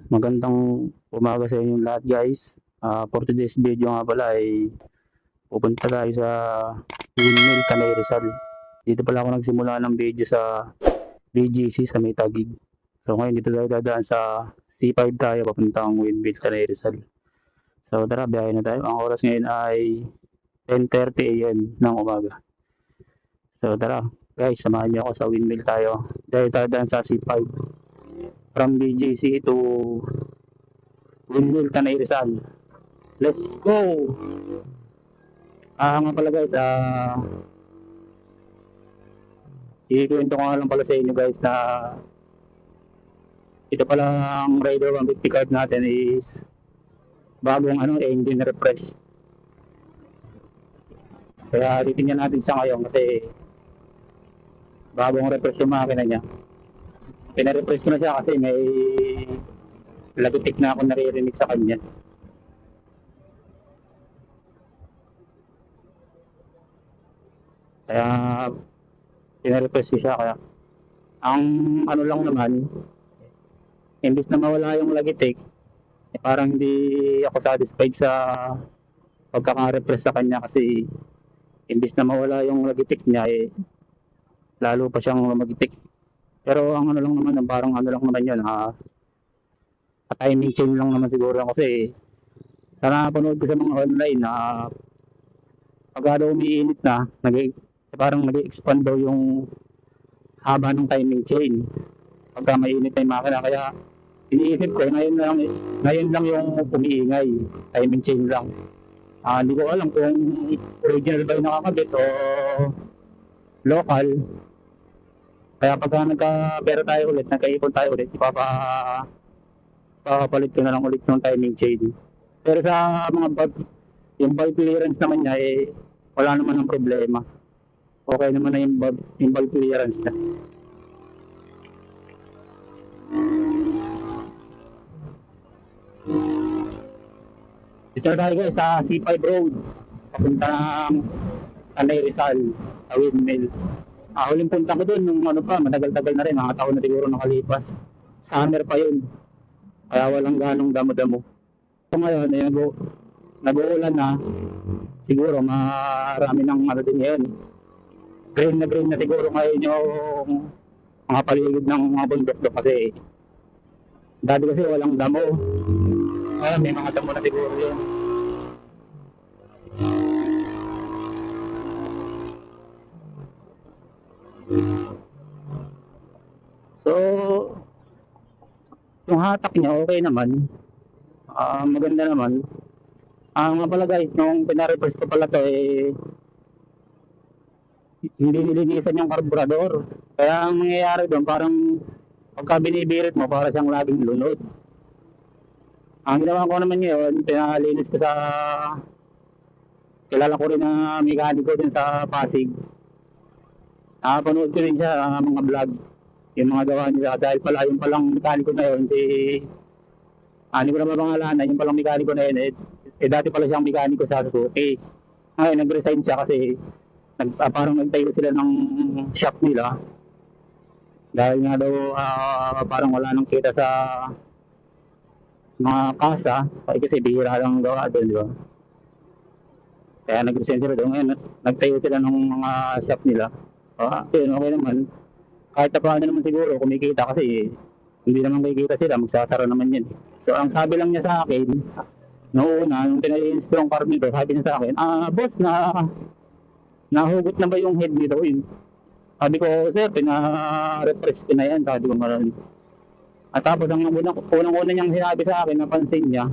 Magandang umaga sa inyong lahat guys. For today's video nga pala ay pupunta tayo sa Windmill Tanay Rizal. Dito pala ako nagsimula ng video sa BGC sa may Taguig. So ngayon dito tayo dadaan sa C5 tayo papuntang Windmill Tanay Rizal. So tara, biyahe na tayo. Ang oras ngayon ay 10:30 AM ng umaga. So tara guys, samahan niyo ako sa Windmill tayo. Dahil tayo dadaan sa C5 from BGC to Windmill Tanay Rizal. Let's go! Nga pala guys, ikwento ko nga lang pala sa inyo guys na ito pala ang Raider 150 card natin is bagong engine refresh. Kaya titingnan natin siya ngayon kasi bagong refresh yung makina niya. Pina-refresh ko na siya kasi may lagutik na ako naririnig sa kanya. Kaya pina-refresh ko siya. Kaya ang lang naman, imbis na mawala yung lagitik, parang hindi ako satisfied sa pagkaka-refresh sa kanya kasi imbis na mawala yung lagitik niya lalo pa siyang lumagitik. Pero ang lang naman, parang lang naman yun, timing chain lang naman siguro kasi sa napanood ko sa mga online na pag umiinit na, parang nag-expand daw yung haba ng timing chain pagka mainit na yung makina. Kaya iniisip ko, ngayon lang yung umiingay, timing chain lang. Hindi ko alam kung original ba yung nakakabit o local. Kaya pagka nagka-pera tayo ulit, nagkaipon tayo ulit, papalit ko na lang ulit ng timing chain. Pero sa mga yung valve clearance naman niya, wala naman ng problema. Okay naman na yung valve clearance niya. Dito na tayo guys sa C5 Road, papunta ng Tanay Rizal sa Windmill. Huling punta ko doon nung matagal-tagal na rin, mga taon na siguro nakalipas. Summer pa yun, kaya walang ganong damo-damo. So ngayon, nag-uulan na, siguro marami ng din ngayon. Green na siguro ngayon yung mga paligid ng mga bundok doon kasi dati kasi walang damo. Ngayon may mga damo na siguro yun. So, yung hatak niya okay naman. Maganda naman. Nga pala guys, nung pina-reverse ko pala to hindi nilinisan yung karburador. Kaya ang mangyayari doon, parang pagka binibirit mo, para siyang laging lunod. Ang ginawa ko naman ngayon, pinalinis ko sa kilala ko rin na mekaniko din sa Pasig. Napanood ko rin siya mga vlog, yung mga gawa nila. Dahil pala yung palang mekaniko na yun, hindi ko na mapangalanan, yung palang mekaniko na yun, dati pala siyang mekaniko sa Suzuki. Ngayon, nag-resign siya kasi parang nagtayo sila ng shop nila. Dahil nga daw, parang wala nang kita sa mga kasa, kasi bihira lang gawa doon, di ba? Kaya nag-resign sila doon. Ngayon, nagtayo sila ng mga shop nila. Yun, okay naman. Kahit na paano naman siguro, kumikita kasi hindi naman kikita sila, magsasara naman yun. So, ang sabi lang niya sa akin, noon nung pinalinis ko yung car nito, sabi niya sa akin, boss, nahugot na ba yung head nito? Sabi ko, sir, pina-refresh ko na yan, sabi ko maraming. At tapos ang unang-una niyang sinabi sa akin, napansin niya,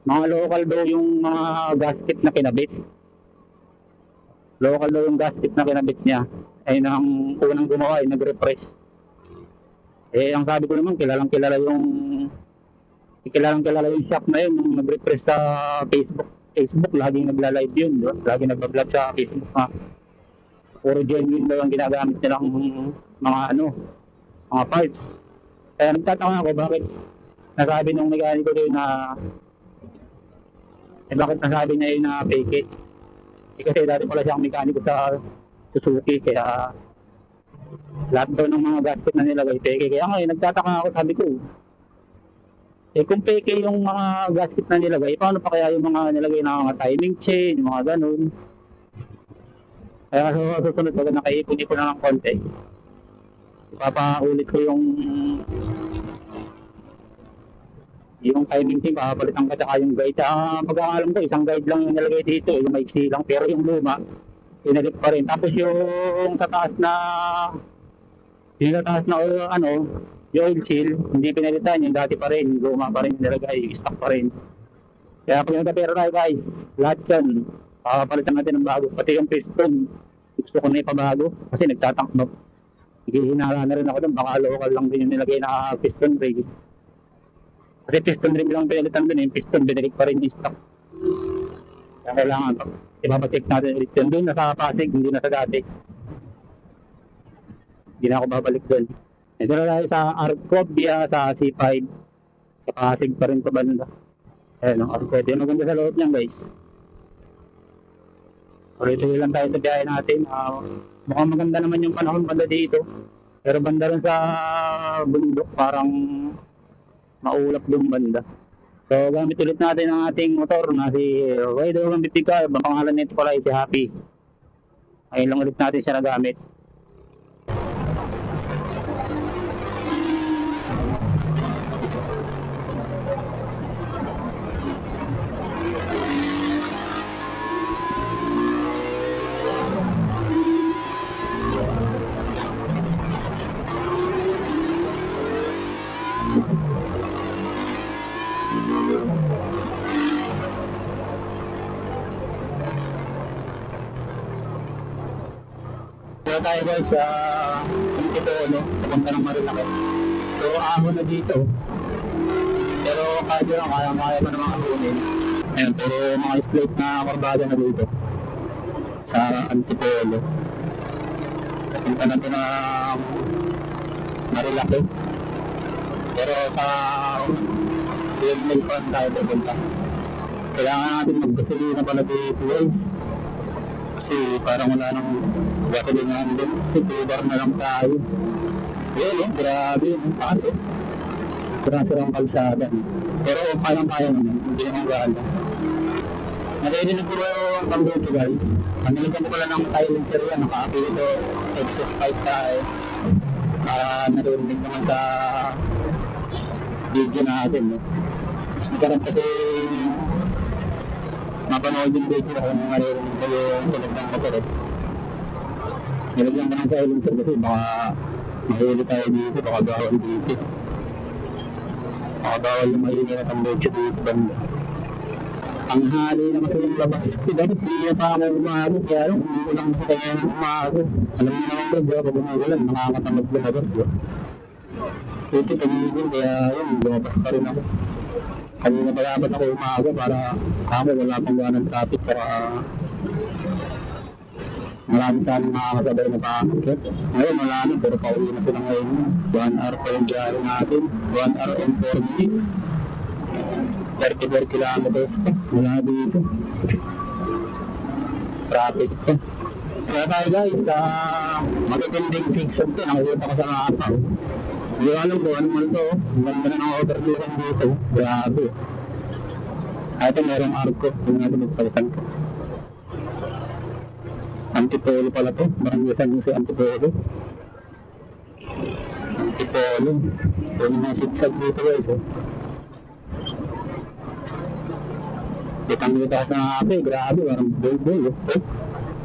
mga local daw yung mga gasket na kinabit. Local daw yung gasket na kinabit niya. Ang unang gumawa nag-refresh. Ang sabi ko naman, kilalang kilala yung shop na yun, yung nag-refresh sa Facebook, laging nagla-live yun, diba? Laging nagba-vlog sa Facebook ha. Puro genuine daw ang ginagamit nilang mga parts. Kaya nagtataka ako bakit nasabi ng mekaniko doon na bakit nasabi niya yun na fake it. Kasi dati pala siyang mekaniko sa Suzuki, kaya lahat daw ng mga gasket na nilagay peke. Kaya ngayon nagtataka ako, sabi ko, Eh kung peke yung mga gasket na nilagay, paano pa kaya yung mga nilagay na mga timing chain, yung mga ganun. Kaya sa susunod pag nakaipon-ipon na ng konti, ipapaulit ko yung timing chain, papalitan ko tsaka yung guide. Pagkakalam ko, isang guide lang yung nilagay dito, yung maiksi lang, pero yung luma, pinalit pa rin. Tapos yung sa taas na, yung sa taas na ano, yung oil seal, hindi pinalitan, yung dati pa rin, yung luma pa rin yung nilagay, yung stock pa rin. Kaya pag nagkapera tayo guys, lahat yan, papalitan natin ng bago. Pati yung piston, gusto ko na ipabago kasi nagtatakbo. Hihinala na rin ako doon, baka local lang din yung nilagay na piston rig. Kasi piston rig lang pinalitan doon, yung piston binalik pa rin yung stock. Kaya kailangan ipapacheck natin ulit yun. Doon nasa Pasig, hindi na sa dati. Hindi na ako babalik doon. Ito na tayo sa Arcov via sa C5. Sa Pasig pa rin pa banda. Ayan, ang Arcov. Yung maganda sa loob niyan guys. Tuloy-tuloy lang tayo sa biyahe natin. Mukhang maganda naman yung panahon banda dito. Pero banda rin sa bundok, parang maulap yung banda. So gamit ulit natin ang ating motor na si Rider 150 car. Ang pangalan nito pala ay si Happy. Ayun lang ulit natin siya nagamit. So tayo guys sa Antipolo, papunta ng Marilaki. So ahon na dito. Pero kahit yun, kaya pa naman kahunin. Ayun, puro mga slate na karbada na dito. Sa Antipolo. Papunta na ito na Marilaki. Pero sa Windmill Farm tayo pupunta. Kailangan natin maggasolina pala dito guys. Kasi parang wala nang gasolinahan din. Kasi 2 bar na lang tayo. Yun grabe yung taas eh. Sirang kalsada. Pero kayang-kaya naman, hindi naman gala. Narinig ko yung pang-go guys. Naniligyan ko pala ng silencer yan, naka-appeal ito, exhaust pipe tayo. Para narinig naman sa video natin. No? Mas masarap kasi mapanood yung video kung narinig ko yung tunog ng motor. Nilagyan ko ng silencer kasi baka mahuli tayo dito, baka bawal dito. Bawal yung mahihingat ang bocho dito banda. Ang hali na kasi yung labas ko dahil hindi na pa ako umago kaya hindi ko lang sa kanya ng umago. Alam mo naman bro, pag umuulan nakakatamad lumabas bro. Ito tumigil kaya yun, lumabas pa rin ako. Kanina pa dapat ako umaga para kamo wala pang gawa ng traffic kaya marami sana makakasabay na paakit. Ngayon wala na, pero pauwi na sila ngayon. 1 hour pa yung biyahe natin. 1 hour and 4 minutes. 34 kilometers pa. Wala dito. Traffic pa. Kaya tayo guys, magagandang zigzag to. Nakikita ko sa mapa. Hindi ko alam kung ano man to. Ang ganda na ng overlookan dito. Grabe. Ito merong arco. Kung natin magsalisan ko. Antipolo pala to. Barangay yung si Antipolo. Antipolo. Ito yung mga zigzag dito guys. Kitang-kita sa ape. Grabe. Parang bull-bull.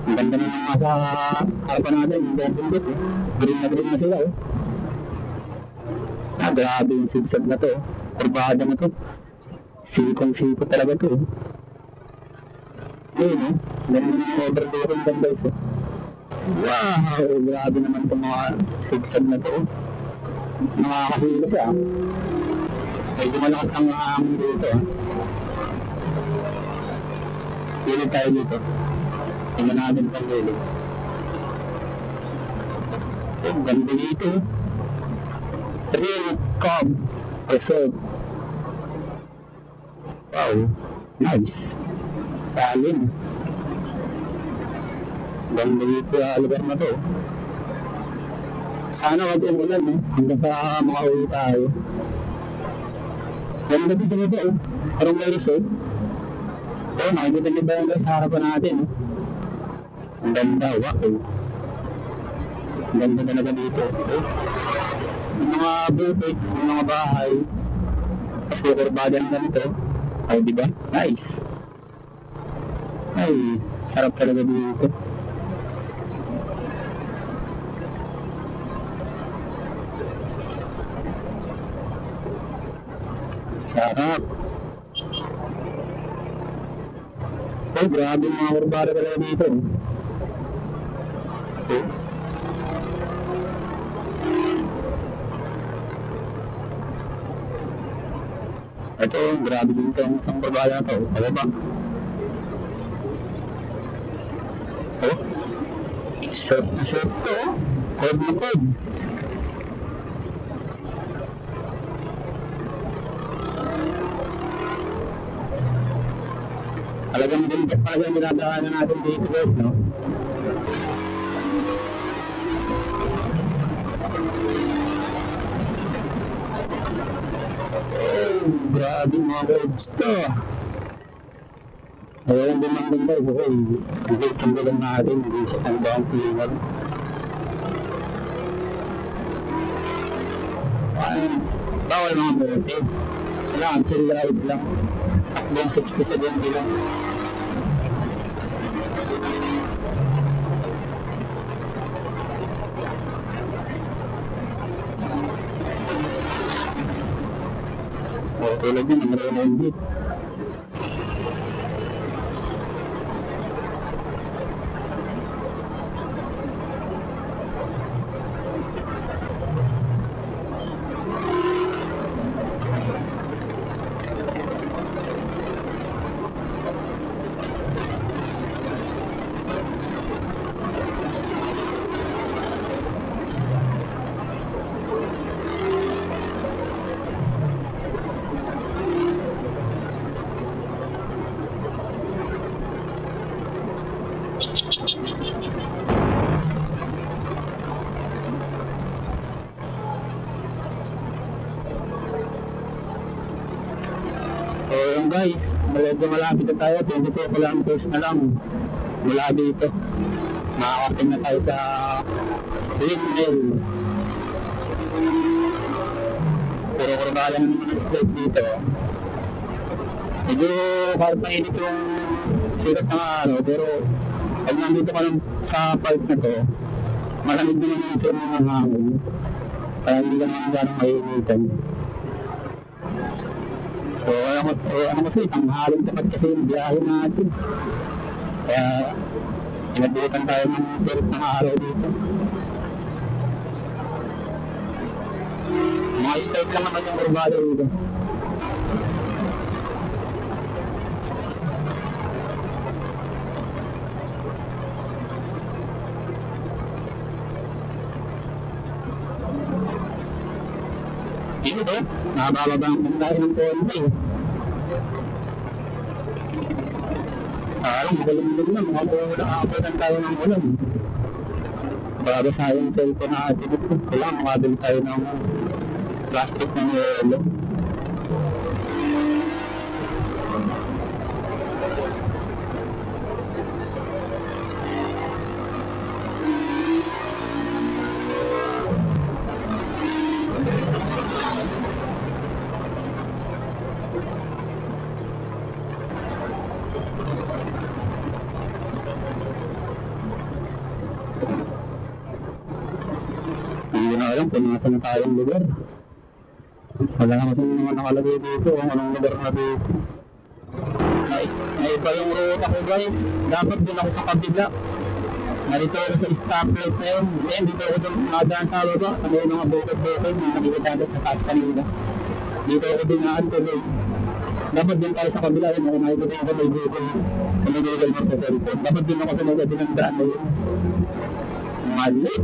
Ang ganda na mga sa harapan natin. Bull-bull. Green na sila. Grabe yung zigzag na to. Kurbada na to. Sikong-siko talaga to. Ayun o. Ganda ng overlooking dyan guys. Wow! Grabe naman itong mga zigzag na to. Nakakahilo siya. Medyo malakas ang hangin dito. Pilit tayo dito. Tingnan natin pang lilit. Ang ganda dito. Real Calm Reserve. Wow, nice. Talim. Ganda dito sa lugar na to. Sana wag umulan hanggang sa makauwi tayo. Ganda din sa baba, oh. Parang may resort. Oh, nakikita niyo ba yung guys sa harapan natin, oh? Ang ganda, wow. Ang ganda talaga dito, oh. Yung mga buildings, yung mga bahay. Tapos kukurbada ng ganito. Ay, diba? Nice. Ay, sarap talaga dito. Sarap. Oh, grabe yung mga kurbada talaga dito. Oh. Ito, grabe din ito ang isang kurbada na ito. Ano ba? Oh, short na short to. Code na code. Talagang ganda talaga dinadaanan natin dito guys, no? Oh, grabe mga roads to. Ayan din ang ganda. So, i-waiting ko lang natin. Hindi sa pang-down cleaner. Bawal mga bote. Kailangan chill ride lang. Takbong 60-70 lang. O, tulad yun, ang Roland Beat. So yun guys, medyo malapit na tayo, 22 kilometers na lang mula dito. Makakating na tayo sa Windmill. Puro kurbala na naman ang slide dito. Medyo kahit mainit yung sikat ng araw, pero pag nandito ka lang sa park na to, malamig naman yung sa mga hangin. Kaya hindi ka naman gano'ng mainitan. So, ano kasi, tanghalong tapat kasi yung biyahe natin. Kaya, inabutan tayo ng tirit ng araw dito. Mga start lang naman yung kurbada dito. Dito ba? Nakabababa ang tayo ng konti. Parang magaling na, mga nakakapitan tayo ng ulan. Bago sa yung cellphone natin ito, kailangan makabili tayo ng plastic ng yelo. Hindi na alam kung nasa na tayong lugar. Wala na kasi naman nakalagay dito kung anong lugar na dito. Naiba yung ruta ko guys. Dapat din ako sa kabila. Narito ako sa stoplight na yun. Then dito ako doon nadaan sa baba. Sa may mga bukod-bukod na nakikita doon sa taas kanina. Dito ako dinaan tuloy. Dapat din tayo sa kabila yun. Ako nakikita yun sa may Google. Sa may Google Maps sa cellphone. Dapat din ako sa may kabilang daan na yun. Mali.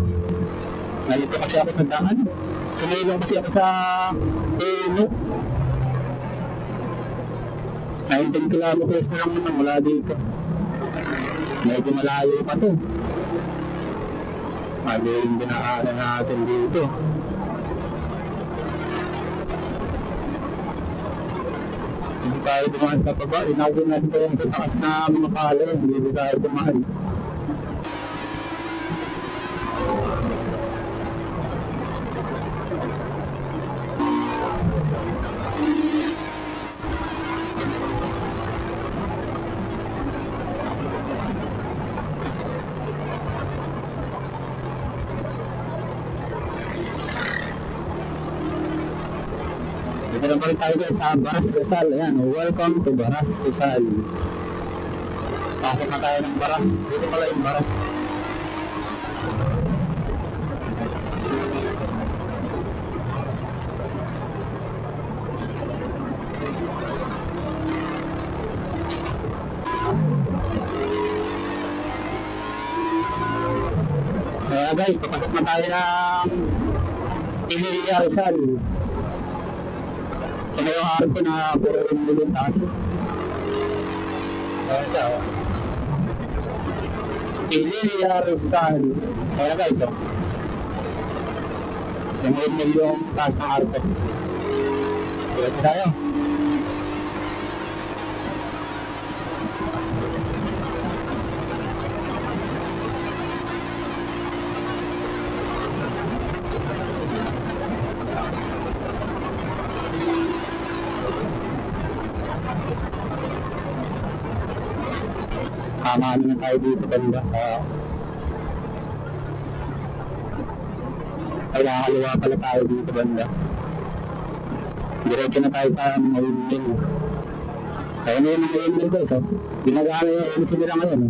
Nalito kasi ako sa daan. Sumilong kasi ako sa puno. 19 kilometers na lang naman mula dito. Medyo malayo pa to. Mali yung dinaanan natin dito. Hindi tayo dumaan sa baba. Inagin natin ito yung sa taas na mga pala. Hindi tayo dumaan. Dito lang pa rin tayo guys sa Baras Rizal. Ayan, welcome to Baras Rizal. Pasok na tayo ng Baras. Dito pala yung Baras. Kaya guys, papasok na tayo ng Emilia Rizal. Ito yung araw ko na puro yung taas. Ito. Emilia Rizal. Kaya guys, yung taas ng araw ko. Kaya tayo. Tama na tayo dito banda sa ay nakakaliwa pala tayo dito banda. Diretso na tayo sa mga windmill. Kaya na yung mga windmill guys, ginagana yung nila ngayon.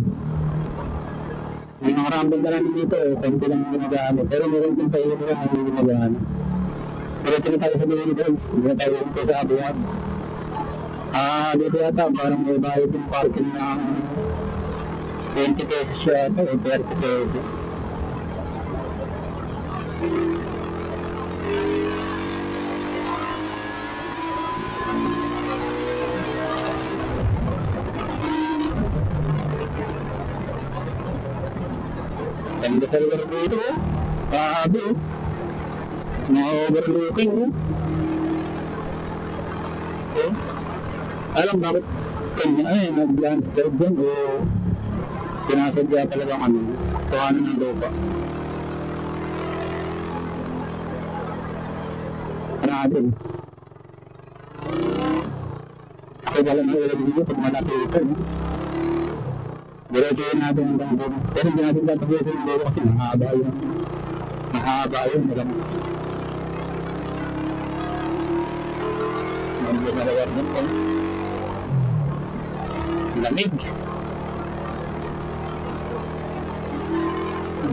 Yung mga rambol na namin dito, konti lang ginagana. Pero meron din tayo nila na hindi ginagana. Diretso na tayo sa dulo guys, hindi na tayo dito sa abuhan. Dito yata parang may bayad yung parking ng 20 pesos yata o 30 pesos. Ganda sa lugar dito, grabe oh. Mga overlooking oh. Alam bakit kanya ay nag-landscape dyan o sinasadya talaga kami kuhanan ng lupa. Natin ako pala na ulit dito pag malapitan diretso yun natin hanggang doon, pero hindi natin tatapusin yung lupa kasi mahaba yun alam mo malawar din po lamig.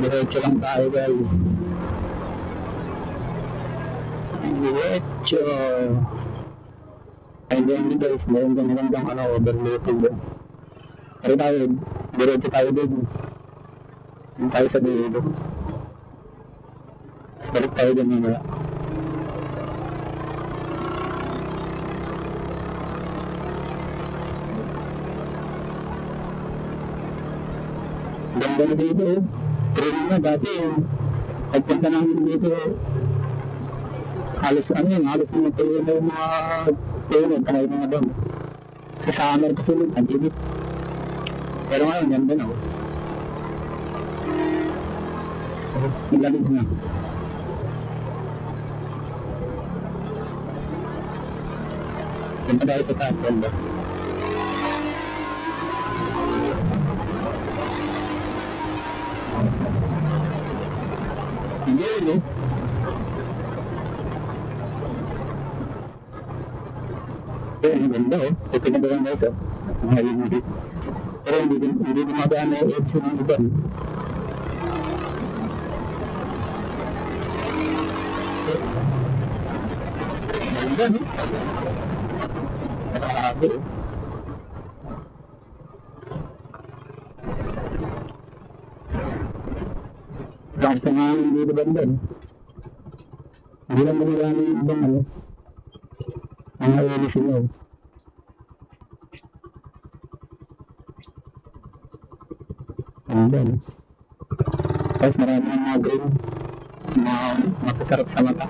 Diretso lang tayo guys. Diretso. Ayun din guys, meron din magandang overlooking doon. Pero tayo, diretso tayo doon. Doon tayo sa dulo. Tapos balik tayo doon mamaya. Ganda na dito oh. Train na dati yung pagpunta namin dito halos halos mga tuloy na yung mga tuloy kaya mga doon sa summer kasi nun, ang init pero ngayon, ganda na malamig na punta tayo sa taas ganda hindi ang ganda ito na doon guys pero hindi gumagana yung edge ng iba ganda nakakabi lakas na nga dito banda hindi lang gumagana yung ibang mga elis nyo ganda tapos marami ng mga green makasarap sa mata.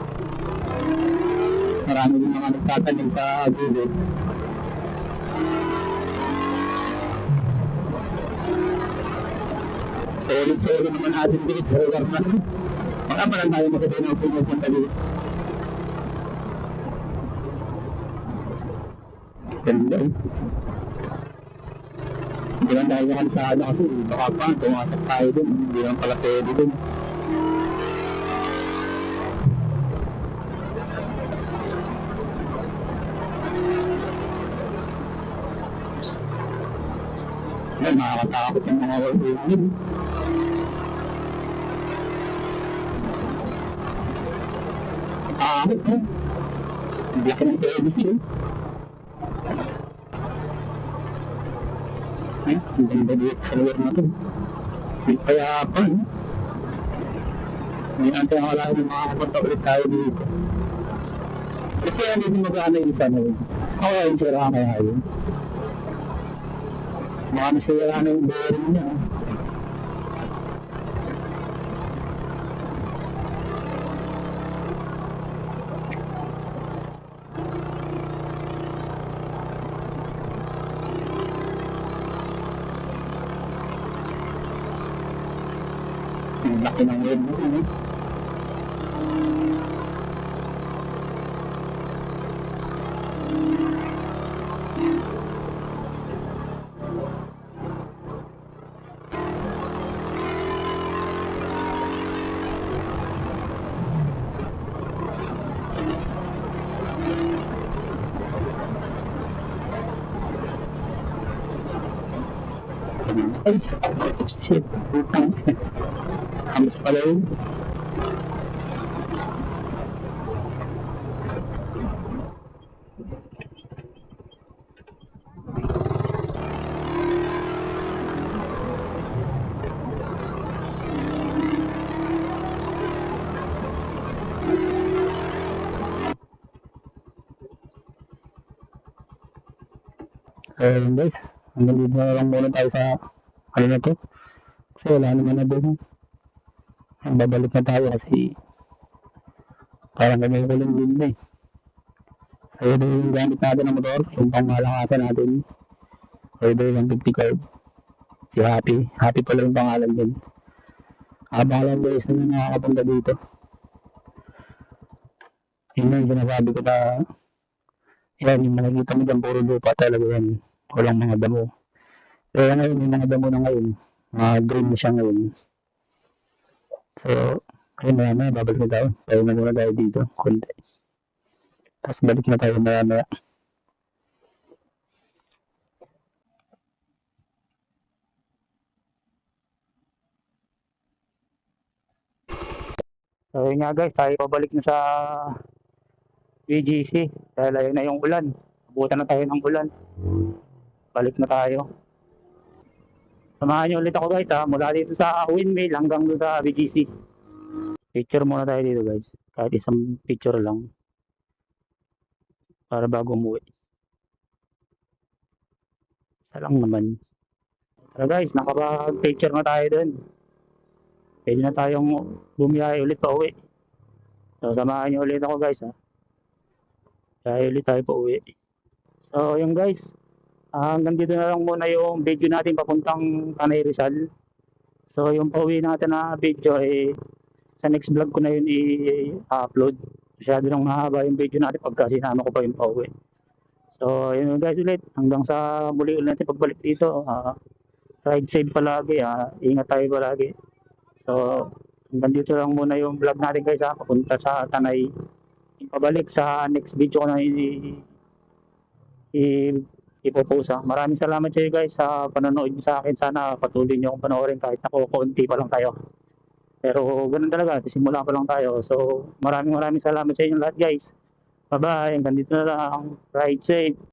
Mas marami din mga nagtatanim sa gulay. Solid naman natin dito sa lugar na ito. Baka pa lang tayo makatay na pumupunta dito. Ganda eh. Hindi lang tayo nakan sa ano kasi baka pa pumasok tayo dun. Hindi lang pala pwede dun. Yan, nakakatakot yung mga walking. Takot eh. Hindi ka ng PVC eh. Ay, ang ganda dito sa lugar na ito. May payapan. May natin ang wala yung makakapunta ulit tayo dito. Kasi kaya hindi mag-ano yung isa na yun. Ako yung sira kaya yun. Baka nasira na yung bearing niya. Ang laki ng wave mo. Ay, shit. Hamas pala yun. So yun guys, hanggang dito na lang muna tayo sa ano na to. Kasi wala naman na doon. Babalik na tayo kasi parang may kulang din na eh. So yun yung gamit natin ng motor, yung pangmalakasan natin. Rider 150 curve. Si Happy. Happy pala yung pangalan din. Abalang guys na nakakapunta dito. Yun yung sinasabi ko na yan, yung nakikita mo dyan, puro lupa talaga yan. Walang mga damo. Pero ngayon, may mga damo na ngayon. Green na siya ngayon. So, ayun maya babalik na tayo. Tayo na muna tayo dito, konti. Tapos balik na tayo maya. So yun nga guys, tayo pabalik na sa BGC. Dahil ayun na yung ulan. Abutan na tayo ng ulan. Balik na tayo. Samahan niyo ulit ako guys ha. Mula dito sa windmill hanggang doon sa BGC. Picture muna tayo dito guys. Kahit isang picture lang. Para bago umuwi. Isa lang naman. So guys, nakapag-picture na tayo doon. Pwede na tayong bumiyahe ulit pa uwi. So samahan niyo ulit ako guys ha. Kaya ulit tayo pa uwi. So yung guys. Hanggang dito na lang muna yung video natin papuntang Tanay Rizal. So yung pauwi natin na video sa next vlog ko na yun i-upload. Masyado nang mahaba yung video natin pagka sinama ko pa yung pauwi. So yun guys ulit. Hanggang sa muli ulit natin pagbalik dito. Ride safe palagi. Ingat tayo palagi. So hanggang dito lang muna yung vlog natin guys papunta sa Tanay. Pabalik sa next video ko na ipopost Maraming salamat sa iyo guys sa panonood niyo sa akin. Sana patuloy niyo akong panoorin kahit na konti pa lang tayo. Pero ganun talaga, sisimula pa lang tayo. So maraming salamat sa inyo lahat guys. Bye bye, hanggang dito na lang. Ride safe.